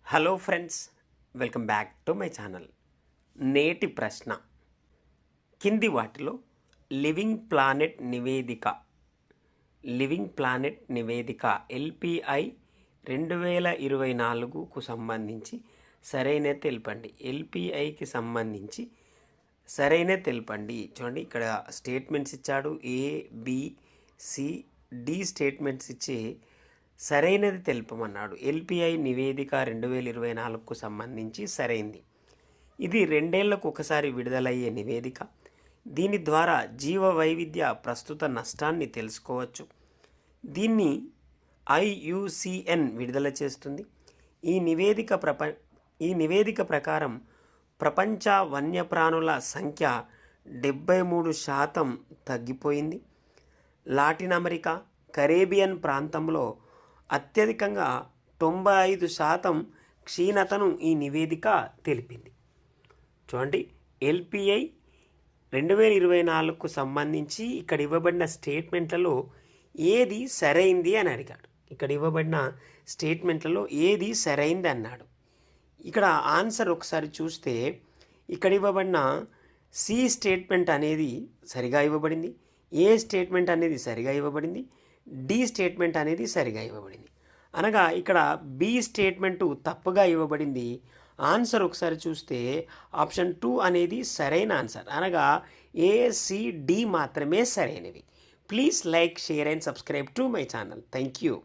Hello friends, welcome back to my channel. నేటి ప్రశ్న, కింది వాటిలో లివింగ్ ప్లానెట్ నివేదిక ఎల్పిఐ 2024కు సంబంధించి సరైనది తెలపండి. ఎల్పిఐకి సంబంధించి సరైనది తెలపండి. చూడండి, ఇక్కడ స్టేట్మెంట్స్ ఇచ్చాడు. ఏ, బి, సి, డి స్టేట్మెంట్స్ ఇచ్చి సరైనది తెలుపమన్నాడు. ఎల్పిఐ నివేదిక 2024కు సంబంధించి సరైంది. ఇది 2 ఏళ్లకు ఒకసారి విడుదలయ్యే నివేదిక. దీని ద్వారా జీవ వైవిధ్య ప్రస్తుత నష్టాన్ని తెలుసుకోవచ్చు. దీన్ని ఐయుసిఎన్ విడుదల చేస్తుంది. ఈ నివేదిక ప్రకారం ప్రపంచ వన్యప్రాణుల సంఖ్య 73% తగ్గిపోయింది. లాటిన్ అమెరికా, కరేబియన్ ప్రాంతంలో అత్యధికంగా 95% క్షీణతను ఈ నివేదిక తెలిపింది. చూడండి, ఎల్పిఐ 2024కు సంబంధించి ఇక్కడ ఇవ్వబడిన స్టేట్మెంట్లలో ఏది సరైంది అని అడిగాడు. ఇక్కడ ఇవ్వబడిన స్టేట్మెంట్లలో ఏది సరైంది అన్నాడు. ఇక్కడ ఆన్సర్ ఒకసారి చూస్తే ఇక్కడ ఇవ్వబడిన సి స్టేట్మెంట్ అనేది సరిగా ఇవ్వబడింది, ఏ స్టేట్మెంట్ అనేది సరిగా ఇవ్వబడింది, డి స్టేట్మెంట్ అనేది సరిగా ఇవ్వబడింది. అనగా ఇక్కడ బి స్టేట్మెంటు తప్పుగా ఇవ్వబడింది. ఆన్సర్ ఒకసారి చూస్తే ఆప్షన్ 2 అనేది సరైన ఆన్సర్. అనగా ఏ, సి, డి మాత్రమే సరైనవి. Please like, share and subscribe to my channel. Thank you.